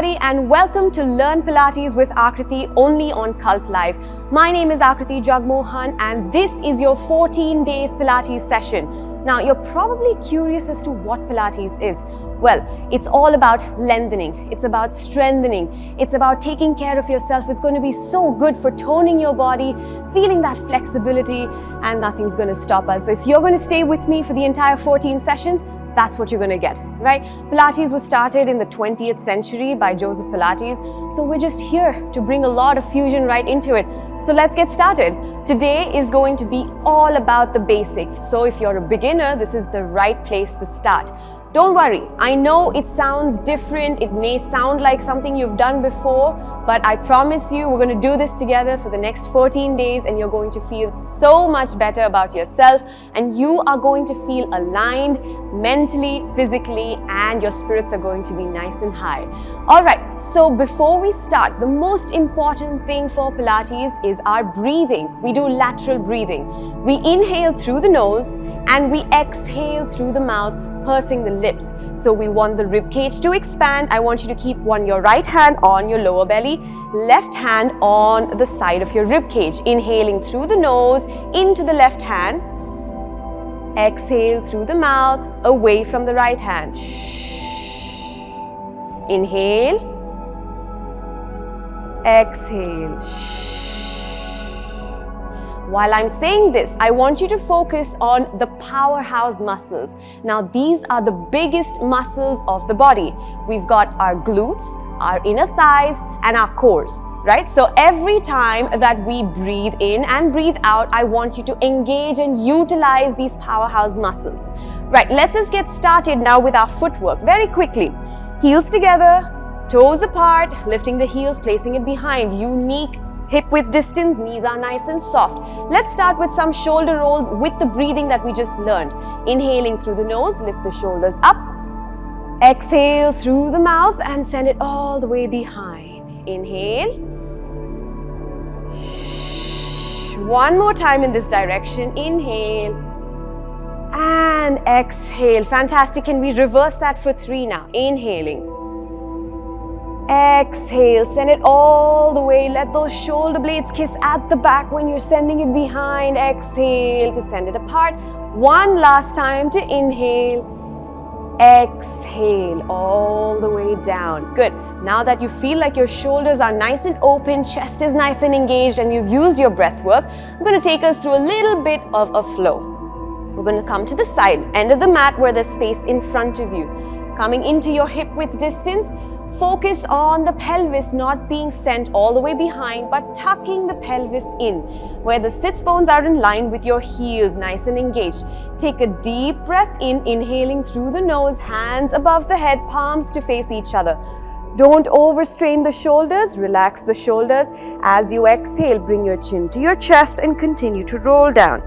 everybody, and welcome to Learn Pilates with Akriti only on Cult Live. My name is Akriti Jagmohan and this is your 14 days Pilates session. Now you're probably curious as to what Pilates is. Well, it's all about lengthening, it's about strengthening, it's about taking care of yourself. It's going to be so good for toning your body, feeling that flexibility, and nothing's going to stop us. So if you're going to stay with me for the entire 14 sessions, that's what you're going to get, right? Pilates was started in the 20th century by Joseph Pilates. So we're just here to bring a lot of fusion right into it. So let's get started. Today is going to be all about the basics. So if you're a beginner, this is the right place to start. Don't worry, I know it sounds different, it may sound like something you've done before, but I promise you we're going to do this together for the next 14 days and you're going to feel so much better about yourself and you are going to feel aligned mentally, physically, and your spirits are going to be nice and high. Alright, so before we start, the most important thing for Pilates is our breathing. We do lateral breathing. We inhale through the nose and we exhale through the mouth, pursing the lips. So we want the rib cage to expand. I want you to keep your right hand on your lower belly, left hand on the side of your rib cage. Inhaling through the nose into the left hand. Exhale through the mouth, away from the right hand. Inhale. Exhale. While I'm saying this, I want you to focus on the powerhouse muscles. Now, these are the biggest muscles of the body. We've got our glutes, our inner thighs, and our cores, right? So every time that we breathe in and breathe out, I want you to engage and utilize these powerhouse muscles. Right, let's just get started now with our footwork very quickly. Heels together, toes apart, lifting the heels, placing it behind. Unique hip width distance, knees are nice and soft. Let's start with some shoulder rolls with the breathing that we just learned. Inhaling through the nose, lift the shoulders up. Exhale through the mouth and send it all the way behind. Inhale. One more time in this direction. Inhale. And exhale. Fantastic. Can we reverse that for 3 now? Inhaling. Exhale, send it all the way. Let those shoulder blades kiss at the back when you're sending it behind. Exhale to send it apart. One last time to inhale. Exhale all the way down. Good. Now that you feel like your shoulders are nice and open, chest is nice and engaged, and you've used your breath work, I'm going to take us through a little bit of a flow. We're going to come to the side, end of the mat where there's space in front of you. Coming into your hip width distance, focus on the pelvis not being sent all the way behind but tucking the pelvis in where the sits bones are in line with your heels, nice and engaged. Take a deep breath in, inhaling through the nose, hands above the head, palms to face each other. Don't overstrain the shoulders, relax the shoulders. As you exhale, bring your chin to your chest and continue to roll down.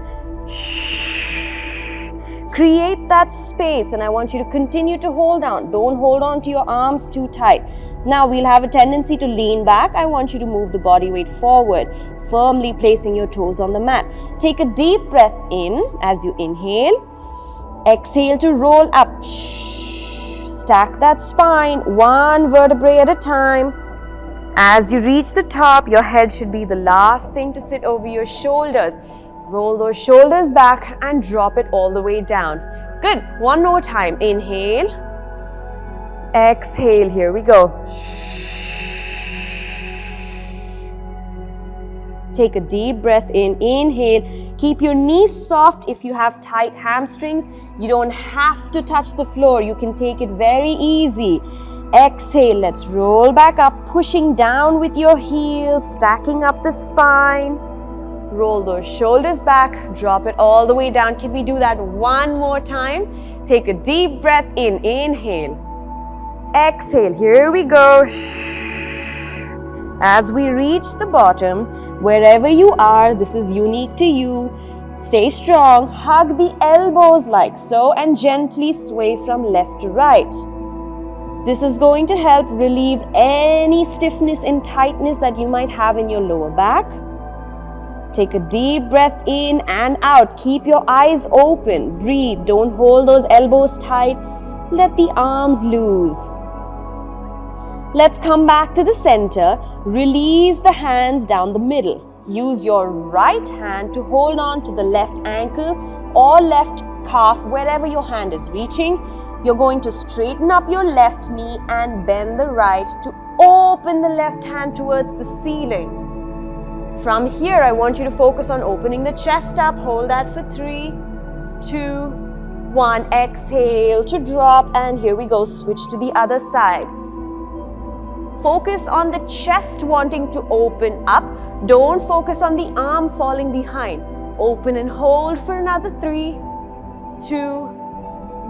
Create that space and I want you to continue to hold down. Don't hold on to your arms too tight. Now we'll have a tendency to lean back. I want you to move the body weight forward, firmly placing your toes on the mat. Take a deep breath in as you inhale. Exhale to roll up. Stack that spine, one vertebrae at a time. As you reach the top, your head should be the last thing to sit over your shoulders. Roll those shoulders back and drop it all the way down. Good. One more time. Inhale. Exhale. Here we go. Take a deep breath in. Inhale. Keep your knees soft if you have tight hamstrings. You don't have to touch the floor. You can take it very easy. Exhale. Let's roll back up, pushing down with your heels, stacking up the spine. Roll those shoulders back, drop it all the way down. Can we do that one more time? Take a deep breath in, inhale. Exhale, here we go. As we reach the bottom, wherever you are, this is unique to you. Stay strong, hug the elbows like so and gently sway from left to right. This is going to help relieve any stiffness and tightness that you might have in your lower back. Take a deep breath in and out. Keep your eyes open. Breathe. Don't hold those elbows tight. Let the arms loose. Let's come back to the center. Release the hands down the middle. Use your right hand to hold on to the left ankle or left calf, wherever your hand is reaching. You're going to straighten up your left knee and bend the right to open the left hand towards the ceiling. From here, I want you to focus on opening the chest up. Hold that for 3, 2, 1. Exhale to drop, and here we go. Switch to the other side. Focus on the chest wanting to open up. Don't focus on the arm falling behind. Open and hold for another 3, 2,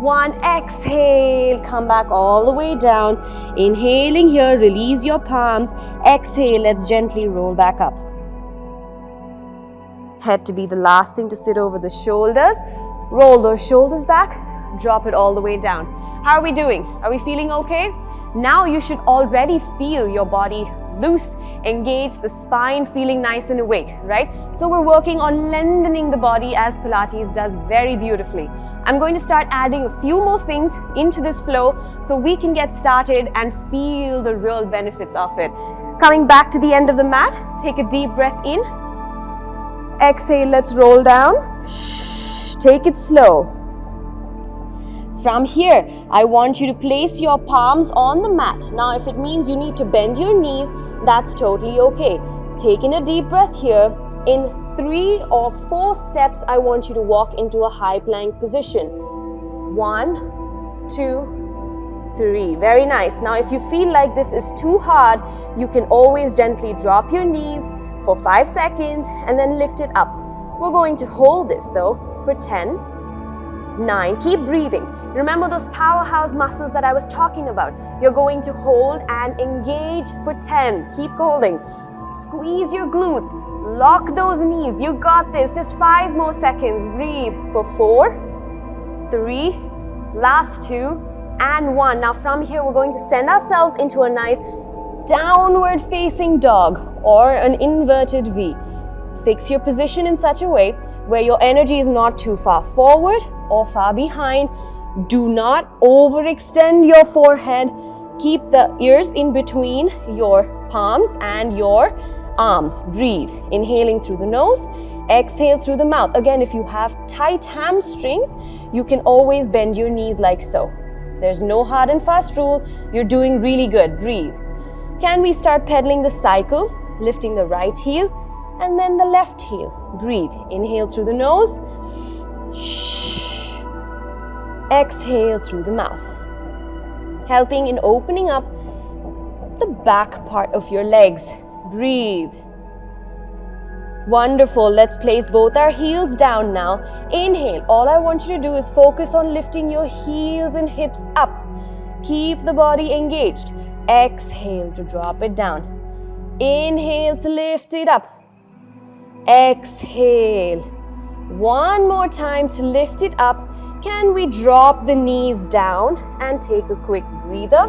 1. Exhale. Come back all the way down. Inhaling here, release your palms. Exhale, let's gently roll back up. Head to be the last thing to sit over the shoulders. Roll those shoulders back. Drop it all the way down. How are we doing? Are we feeling okay? Now you should already feel your body loose, engaged, the spine feeling nice and awake, right? So we're working on lengthening the body as Pilates does very beautifully. I'm going to start adding a few more things into this flow so we can get started and feel the real benefits of it. Coming back to the end of the mat, take a deep breath in. Exhale, let's roll down. Take it slow. From here, I want you to place your palms on the mat. Now, if it means you need to bend your knees, that's totally okay. Taking a deep breath here. In 3 or 4 steps, I want you to walk into a high plank position. 1, 2, 3. Very nice. Now, if you feel like this is too hard, you can always gently drop your knees for 5 seconds and then lift it up. We're going to hold this though for 10, 9. Keep breathing. Remember those powerhouse muscles that I was talking about. You're going to hold and engage for 10. Keep holding. Squeeze your glutes. Lock those knees. You got this. Just 5 more seconds. Breathe for 4, 3, last 2, and 1. Now from here, we're going to send ourselves into a nice downward facing dog or an inverted V. Fix your position in such a way where your energy is not too far forward or far behind. Do not overextend your forehead. Keep the ears in between your palms and your arms. Breathe. Inhaling through the nose, exhale through the mouth. Again, if you have tight hamstrings, you can always bend your knees like so. There's no hard and fast rule. You're doing really good. Breathe. Can we start pedaling the cycle? Lifting the right heel and then the left heel. Breathe. Inhale through the nose. Exhale through the mouth. Helping in opening up the back part of your legs. Breathe. Wonderful. Let's place both our heels down now. Inhale. All I want you to do is focus on lifting your heels and hips up. Keep the body engaged. Exhale to drop it down. Inhale to lift it up. Exhale. One more time to lift it up. Can we drop the knees down and take a quick breather?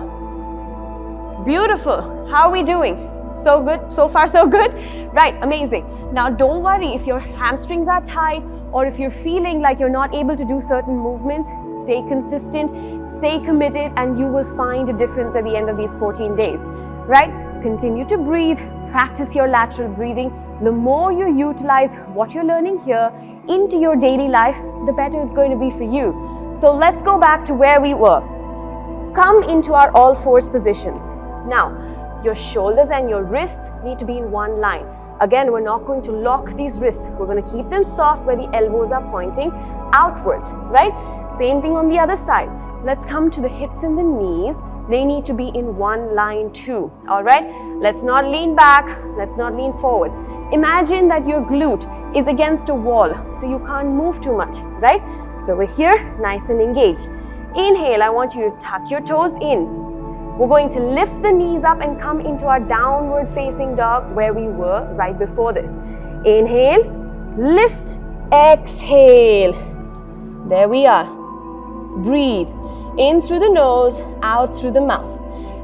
Beautiful. How are we doing? So good? So far so good? Right, amazing. Now don't worry if your hamstrings are tight or if you're feeling like you're not able to do certain movements. Stay consistent, stay committed, and you will find a difference at the end of these 14 days. Right? Continue to breathe. Practice your lateral breathing. The more you utilize what you're learning here into your daily life, the better it's going to be for you. So let's go back to where we were. Come into our all fours position. Now, your shoulders and your wrists need to be in one line. Again, we're not going to lock these wrists. We're going to keep them soft where the elbows are pointing outwards, right? Same thing on the other side. Let's come to the hips and the knees. They need to be in one line too, all right? Let's not lean back. Let's not lean forward. Imagine that your glute is against a wall, so you can't move too much, right? So we're here, nice and engaged. Inhale, I want you to tuck your toes in. We're going to lift the knees up and come into our downward facing dog where we were right before this. Inhale, lift, exhale. There we are. Breathe in through the nose, out through the mouth.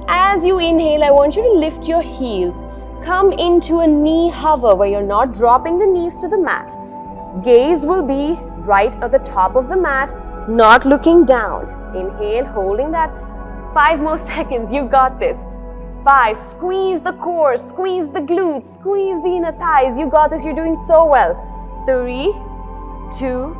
As you inhale, I want you to lift your heels. Come into a knee hover where you're not dropping the knees to the mat. Gaze will be right at the top of the mat, not looking down. Inhale, holding that. 5 more seconds, you got this. 5, squeeze the core, squeeze the glutes, squeeze the inner thighs. You got this, you're doing so well. 3, 2,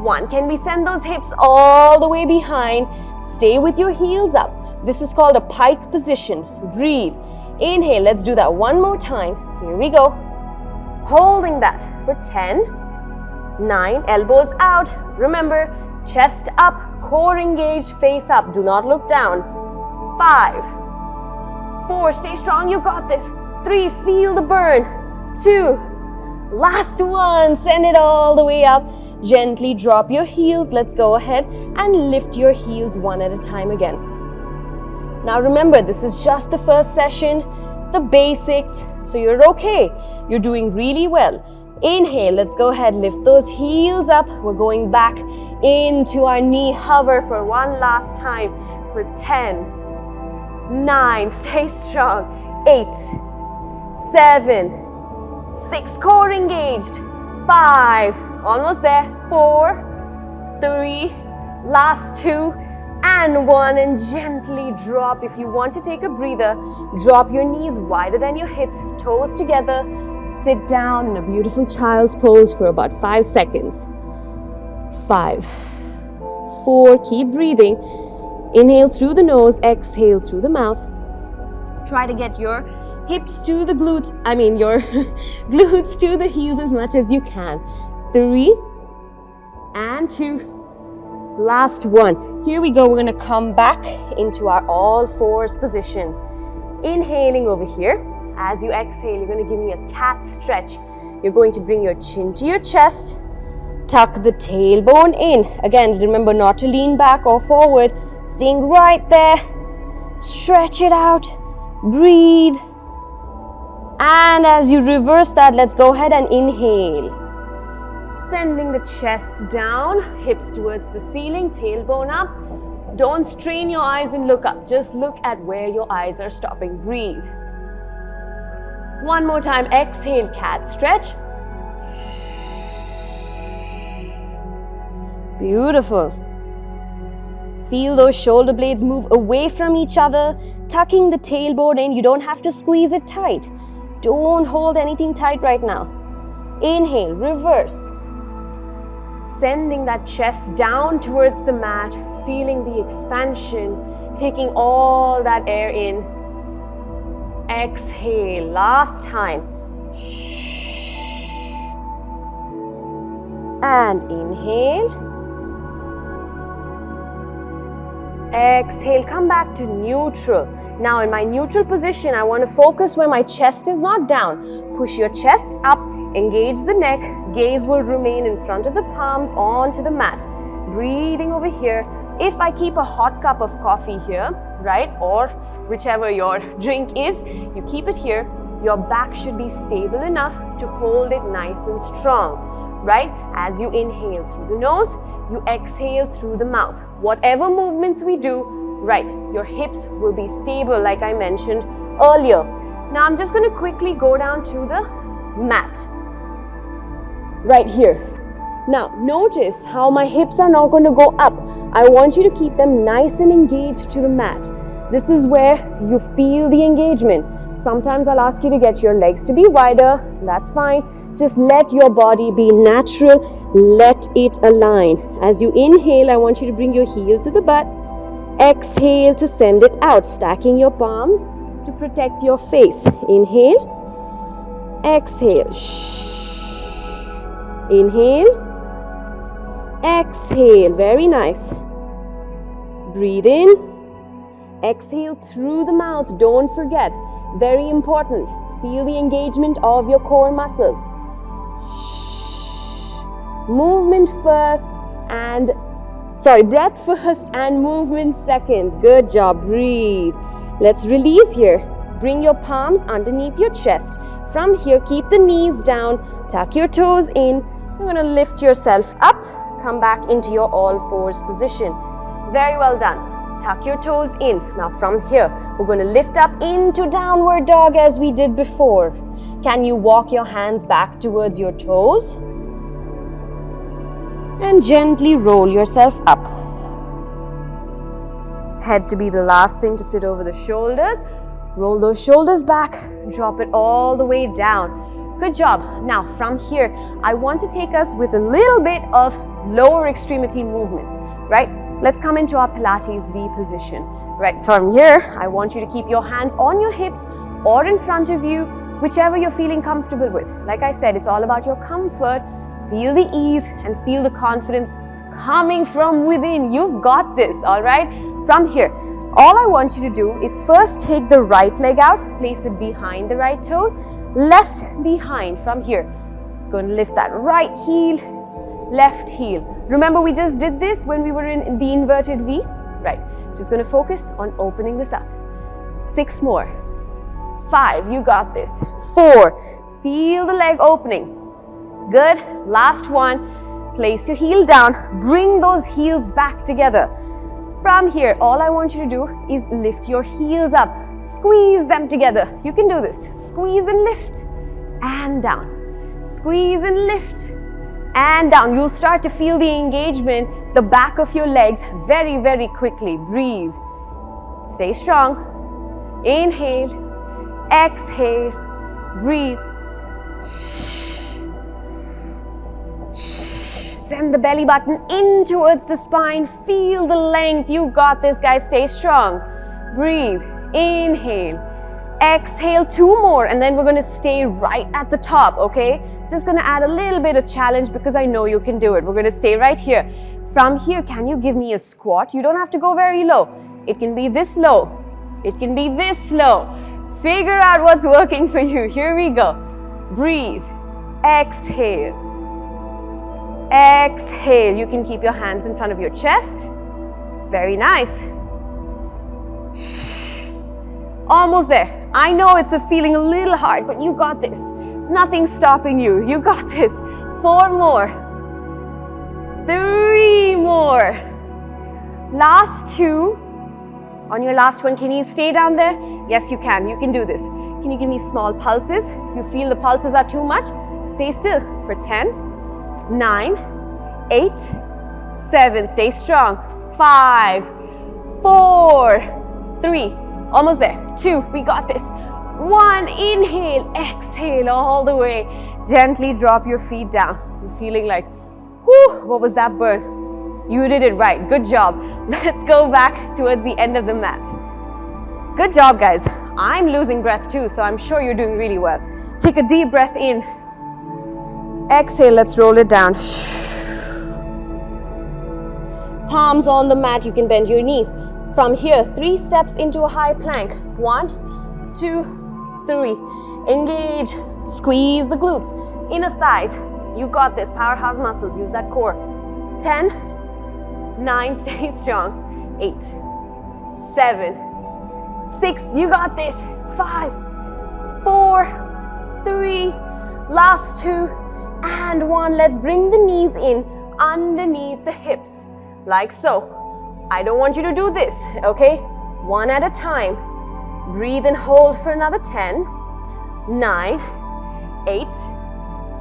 1. Can we send those hips all the way behind? Stay with your heels up. This is called a pike position. Breathe. Inhale, let's do that one more time. Here we go. Holding that for 10, 9, elbows out. Remember, chest up, core engaged, face up. Do not look down. 5, 4, stay strong, you got this. 3, feel the burn. 2, last one, send it all the way up. Gently drop your heels. Let's go ahead and lift your heels one at a time again. Now remember, this is just the first session, the basics, so you're okay. You're doing really well. Inhale, let's go ahead, lift those heels up. We're going back into our knee hover for one last time for 10, 9, stay strong, 8, 7, 6, core engaged, 5, almost there, 4, 3, last 2, and 1, and gently drop. If you want to take a breather, drop your knees wider than your hips, toes together, sit down in a beautiful child's pose for about 5 seconds. 5, 4, keep breathing. Inhale through the nose, exhale through the mouth. Try to get your hips to the glutes, your glutes to the heels as much as you can. 3 and 2. Last one. Here we go. We're going to come back into our all fours position. Inhaling over here. As you exhale, you're going to give me a cat stretch. You're going to bring your chin to your chest. Tuck the tailbone in. Again, remember not to lean back or forward. Staying right there. Stretch it out. Breathe. And as you reverse that, let's go ahead and inhale. Sending the chest down, hips towards the ceiling, tailbone up. Don't strain your eyes and look up. Just look at where your eyes are stopping. Breathe. One more time. Exhale, cat stretch. Beautiful. Feel those shoulder blades move away from each other, tucking the tailbone in. You don't have to squeeze it tight. Don't hold anything tight right now. Inhale, reverse. Sending that chest down towards the mat, feeling the expansion, taking all that air in. Exhale, last time. And inhale. Exhale, come back to neutral. Now in my neutral position, I want to focus where my chest is not down. Push your chest up, engage the neck, gaze will remain in front of the palms onto the mat. Breathing over here. If I keep a hot cup of coffee here, right, or whichever your drink is, you keep it here, your back should be stable enough to hold it nice and strong, right? As you inhale through the nose, you exhale through the mouth. Whatever movements we do, right, your hips will be stable like I mentioned earlier. Now I'm just going to quickly go down to the mat. Right here. Now notice how my hips are not going to go up. I want you to keep them nice and engaged to the mat. This is where you feel the engagement. Sometimes I'll ask you to get your legs to be wider. That's fine. Just let your body be natural. Let it align. As you inhale, I want you to bring your heel to the butt. Exhale to send it out, stacking your palms to protect your face. Inhale. Exhale. Inhale. Exhale. Very nice. Breathe in. Exhale through the mouth. Don't forget. Very important. Feel the engagement of your core muscles. Breath first and movement second. Good job. Breathe. Let's release here. Bring your palms underneath your chest. From here, keep the knees down. Tuck your toes in. You're going to lift yourself up. Come back into your all fours position. Very well done. Tuck your toes in. Now from here, we're going to lift up into downward dog as we did before. Can you walk your hands back towards your toes? And gently roll yourself up. Head to be the last thing to sit over the shoulders. Roll those shoulders back, drop it all the way down. Good job. Now from here, I want to take us with a little bit of lower extremity movements, right? Let's come into our Pilates V position, right? From here, I want you to keep your hands on your hips or in front of you, whichever you're feeling comfortable with. Like I said, it's all about your comfort. Feel the ease and feel the confidence coming from within. You've got this, all right? From here, all I want you to do is first take the right leg out, place it behind the right toes, left behind from here. Going to lift that right heel, left heel. Remember we just did this when we were in the inverted V? Right. Just going to focus on opening this up. 6 more. 5, you got this. 4, feel the leg opening. Good. Last one. Place your heel down. Bring those heels back together. From here, all I want you to do is lift your heels up. Squeeze them together. You can do this. Squeeze and lift and down. Squeeze and lift and down. You'll start to feel the engagement, the back of your legs very, very quickly. Breathe. Stay strong. Inhale. Exhale. Breathe. Send the belly button in towards the spine. Feel the length. You got this, guys. Stay strong. Breathe. Inhale. Exhale. 2 more, and then we're going to stay right at the top, okay? Just going to add a little bit of challenge because I know you can do it. We're going to stay right here. From here, can you give me a squat? You don't have to go very low. It can be this low. It can be this low. Figure out what's working for you. Here we go. Breathe. Exhale. Exhale. You can keep your hands in front of your chest. Very nice. Almost there. I know it's feeling a little hard, but you got this. Nothing's stopping you. You got this. 4 more. 3 more. Last 2. On your last one, can you stay down there? Yes, you can. You can do this. Can you give me small pulses? If you feel the pulses are too much, stay still for 10, 9, 8, 7. Stay strong. 5, 4, 3. Almost there. 2. We got this. 1. Inhale. Exhale all the way. Gently drop your feet down. You're feeling like, whew, what was that burn? You did it right. Good job. Let's go back towards the end of the mat. Good job, guys. I'm losing breath too, so I'm sure you're doing really well. Take a deep breath in. Exhale. Let's roll it down. Palms on the mat. You can bend your knees. From here, 3 steps into a high plank. 1, 2, 3. Engage. Squeeze the glutes. Inner thighs. You got this. Powerhouse muscles. Use that core. 10, 9. Stay strong. 8, 7, 6. You got this. 5, 4, 3. Last 2 and 1. Let's bring the knees in underneath the hips. Like so. I don't want you to do this, okay? 1 at a time. Breathe and hold for another 10, 9, 8,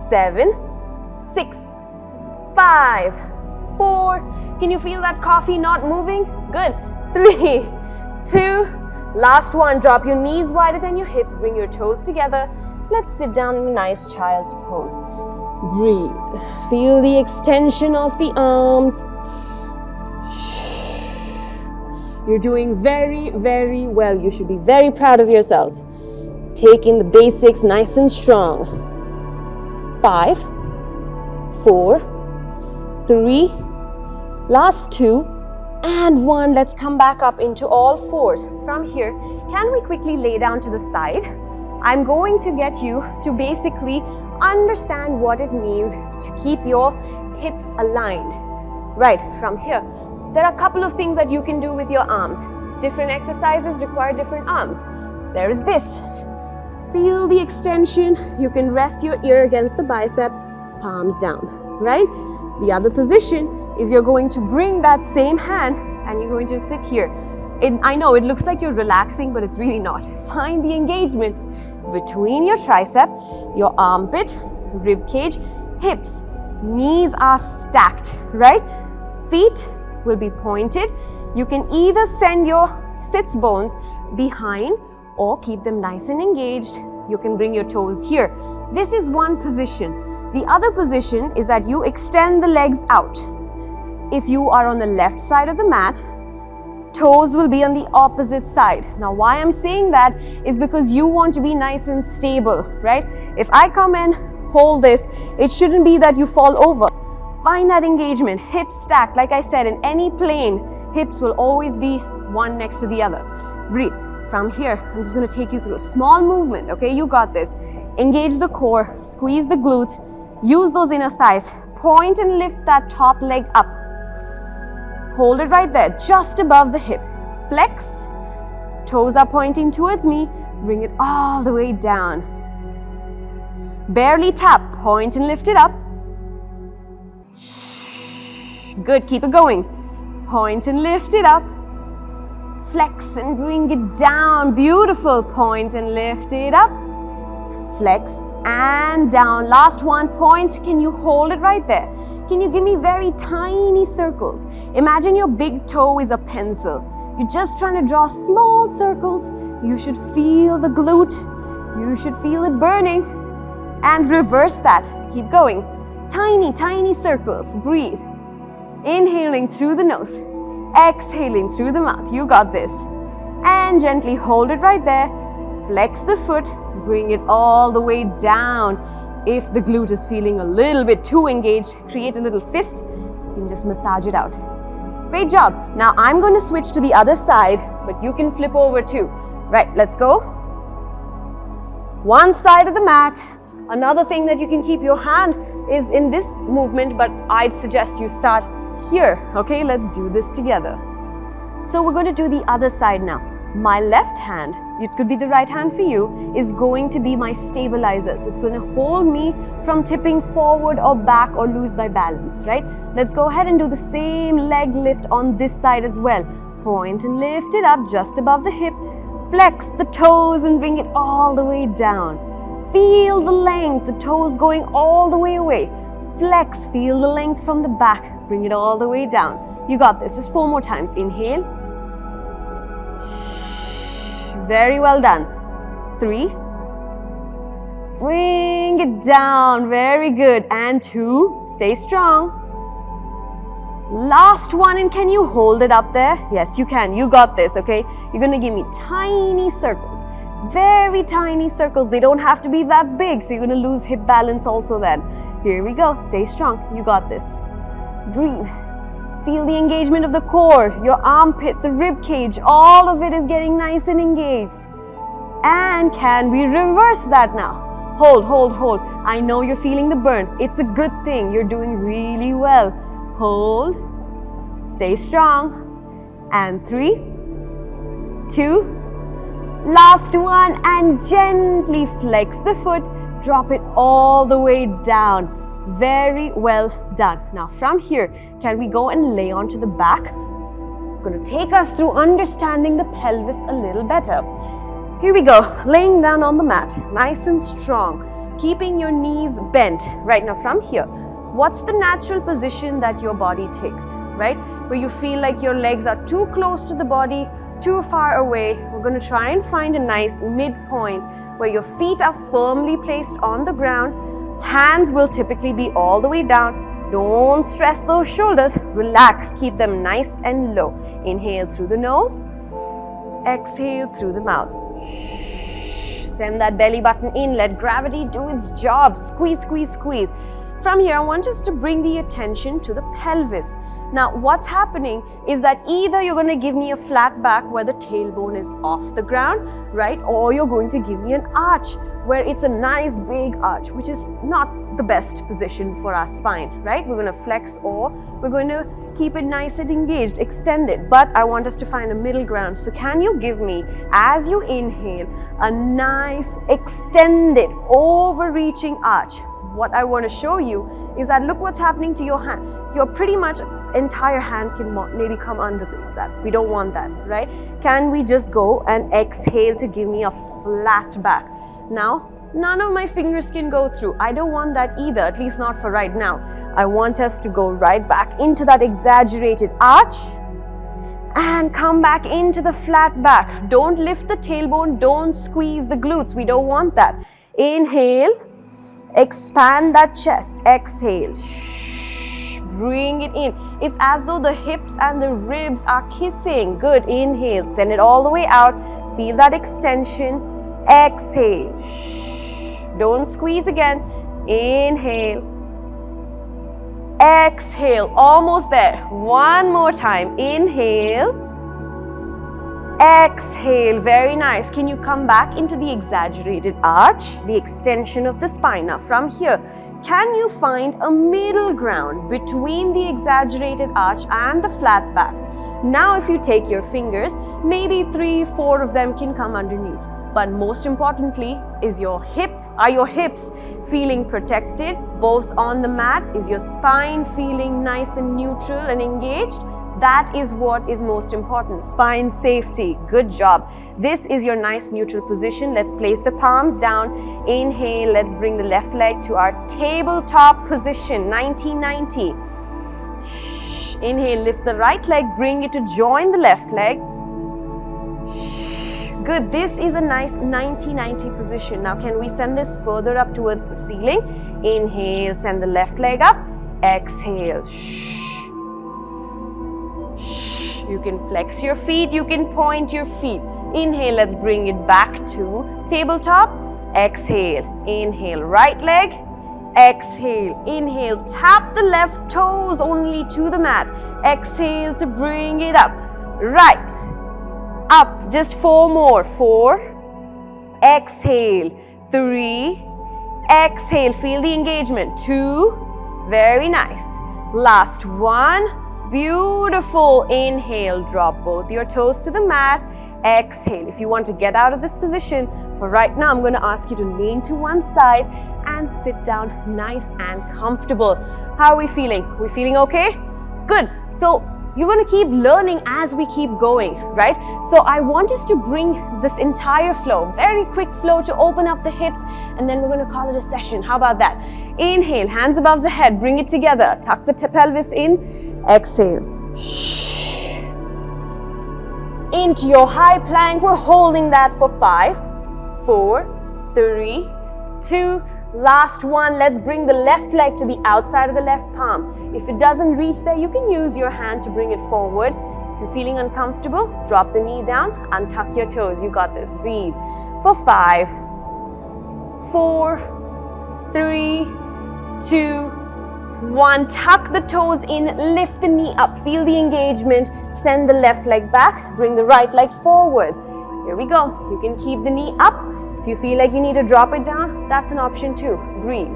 7, 6, 5, 4. Can you feel that coffee not moving? Good. 3, 2. Last one. Drop your knees wider than your hips. Bring your toes together. Let's sit down in a nice child's pose. Breathe. Feel the extension of the arms. You're doing very, very well. You should be very proud of yourselves. Taking the basics nice and strong. 5, 4, 3, last 2, and 1. Let's come back up into all fours. From here, can we quickly lay down to the side? I'm going to get you to basically understand what it means to keep your hips aligned. Right, from here. There are a couple of things that you can do with your arms. Different exercises require different arms. There is this. Feel the extension. You can rest your ear against the bicep, palms down, right? The other position is you're going to bring that same hand and you're going to sit here. I know it looks like you're relaxing, but it's really not. Find the engagement between your tricep, your armpit, rib cage, hips. Knees are stacked, right? Feet will be pointed. You can either send your sits bones behind or keep them nice and engaged. You can bring your toes here. This is one position. The other position is that you extend the legs out. If you are on the left side of the mat, toes will be on the opposite side. Now, why I'm saying that is because you want to be nice and stable, right? If I come in, hold this, it shouldn't be that you fall over. Find that engagement, hips stacked. Like I said, in any plane, hips will always be one next to the other. Breathe. From here, I'm just going to take you through a small movement, okay? You got this. Engage the core, squeeze the glutes, use those inner thighs. Point and lift that top leg up. Hold it right there, just above the hip. Flex, toes are pointing towards me. Bring it all the way down. Barely tap, point and lift it up. Good, keep it going. Point and lift it up. Flex and bring it down. Beautiful. Point and lift it up. Flex and down. Last one. Point. Can you hold it right there? Can you give me very tiny circles? Imagine your big toe is a pencil. You're just trying to draw small circles. You should feel the glute. You should feel it burning. And reverse that. Keep going. Tiny, tiny circles. Breathe. Inhaling through the nose. Exhaling through the mouth. You got this. And gently hold it right there. Flex the foot. Bring it all the way down. If the glute is feeling a little bit too engaged, create a little fist. You can just massage it out. Great job. Now I'm going to switch to the other side, but you can flip over too. Right, let's go. One side of the mat. Another thing that you can keep your hand is in this movement, but I'd suggest you start here. Okay, let's do this together. So we're going to do the other side now. My left hand, it could be the right hand for you, is going to be my stabilizer. So it's going to hold me from tipping forward or back or lose my balance, right? Let's go ahead and do the same leg lift on this side as well. Point and lift it up just above the hip. Flex the toes and bring it all the way down. Feel the length, the toes going all the way away. Flex, feel the length from the back. Bring it all the way down. You got this. Just 4 more times. Inhale. Very well done. 3. Bring it down. Very good. And 2. Stay strong. Last one, and can you hold it up there? Yes, you can. You got this, okay? You're going to give me tiny circles. Very tiny circles. They don't have to be that big, so you're going to lose hip balance also then. Here we go. Stay strong. You got this. Breathe. Feel the engagement of the core, your armpit, the rib cage, all of it is getting nice and engaged. And can we reverse that now? Hold, hold, hold. I know you're feeling the burn. It's a good thing. You're doing really well. Hold. Stay strong. And 3, 2, last one. And gently flex the foot. Drop it all the way down. Very well done. Now from here, can we go and lay onto the back? I'm going to take us through understanding the pelvis a little better. Here we go. Laying down on the mat, nice and strong, keeping your knees bent. Right now from here, what's the natural position that your body takes, right? Where you feel like your legs are too close to the body, too far away. We're going to try and find a nice midpoint where your feet are firmly placed on the ground. Hands will typically be all the way down. Don't stress those shoulders. Relax. Keep them nice and low. Inhale through the nose. Exhale through the mouth. Send that belly button in. Let gravity do its job. Squeeze, squeeze, squeeze. From here, I want us to bring the attention to the pelvis. Now, what's happening is that either you're going to give me a flat back where the tailbone is off the ground, right? Or you're going to give me an arch where it's a nice big arch, which is not the best position for our spine, right? We're going to flex or we're going to keep it nice and engaged, extend it. But I want us to find a middle ground. So can you give me, as you inhale, a nice extended, overreaching arch? What I want to show you is that look what's happening to your hand. Your pretty much entire hand can maybe come under that. We don't want that, right? Can we just go and exhale to give me a flat back? Now, none of my fingers can go through. I don't want that either, at least not for right now. I want us to go right back into that exaggerated arch and come back into the flat back. Don't lift the tailbone, don't squeeze the glutes. We don't want that. Inhale, expand that chest. Exhale, bring it in. It's as though the hips and the ribs are kissing. Good. Inhale, send it all the way out. Feel that extension. Exhale. Don't squeeze again. Inhale. Exhale. Almost there. One more time. Inhale. Exhale. Very nice. Can you come back into the exaggerated arch, the extension of the spine? Now from here, can you find a middle ground between the exaggerated arch and the flat back? Now if you take your fingers, maybe 3-4 of them can come underneath. But most importantly, are your hips feeling protected both on the mat? Is your spine feeling nice and neutral and engaged? That is what is most important. Spine safety. Good job. This is your nice neutral position. Let's place the palms down. Inhale. Let's bring the left leg to our tabletop position. 90-90. Inhale. Lift the right leg. Bring it to join the left leg. Good. This is a nice 90-90 position. Now can we send this further up towards the ceiling? Inhale. Send the left leg up. Exhale. You can flex your feet, you can point your feet. Inhale, let's bring it back to tabletop. Exhale, inhale, right leg. Exhale, inhale, tap the left toes only to the mat. Exhale to bring it up. Right, up, just 4 more. 4, exhale, 3, exhale, feel the engagement. 2, very nice. Last 1. Beautiful. Inhale, drop both your toes to the mat. Exhale. If you want to get out of this position, for right now, I'm going to ask you to lean to one side and sit down nice and comfortable. How are we feeling? We feeling okay? Good. So you're going to keep learning as we keep going, right? So I want us to bring this entire flow, very quick flow to open up the hips, and then we're going to call it a session. How about that? Inhale, hands above the head, bring it together. Tuck the pelvis in. Exhale. Into your high plank. We're holding that for 5, 4, 3, 2, last one. Let's bring the left leg to the outside of the left palm. If it doesn't reach there, you can use your hand to bring it forward. If you're feeling uncomfortable, drop the knee down, untuck your toes. You got this. Breathe. For 5, 4, 3, 2, 1. Tuck the toes in, lift the knee up. Feel the engagement. Send the left leg back. Bring the right leg forward. Here we go. You can keep the knee up. If you feel like you need to drop it down, that's an option too. Breathe.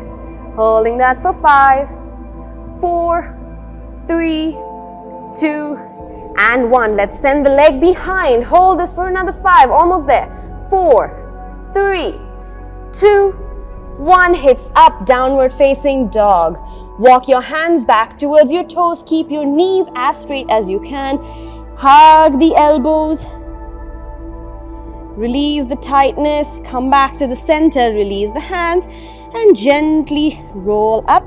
Holding that for 5, 4, 3, 2, and 1. Let's send the leg behind. Hold this for another 5. Almost there. 4, 3, 2, 1. Hips up, downward facing dog. Walk your hands back towards your toes. Keep your knees as straight as you can. Hug the elbows. Release the tightness. Come back to the center. Release the hands and gently roll up,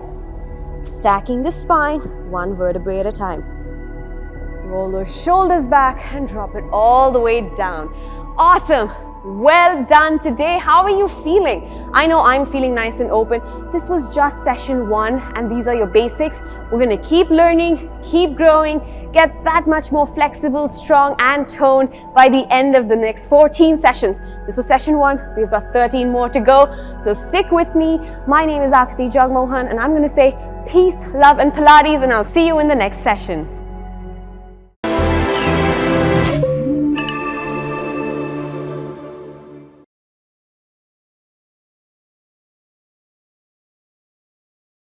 stacking the spine, 1 vertebrae at a time. Roll those shoulders back and drop it all the way down. Awesome. Well done today. How are you feeling? I know I'm feeling nice and open. This was just session 1 and these are your basics. We're going to keep learning, keep growing, get that much more flexible, strong and toned by the end of the next 14 sessions. This was session 1. We've got 13 more to go. So stick with me. My name is Akriti Jagmohan and I'm going to say peace, love and Pilates, and I'll see you in the next session.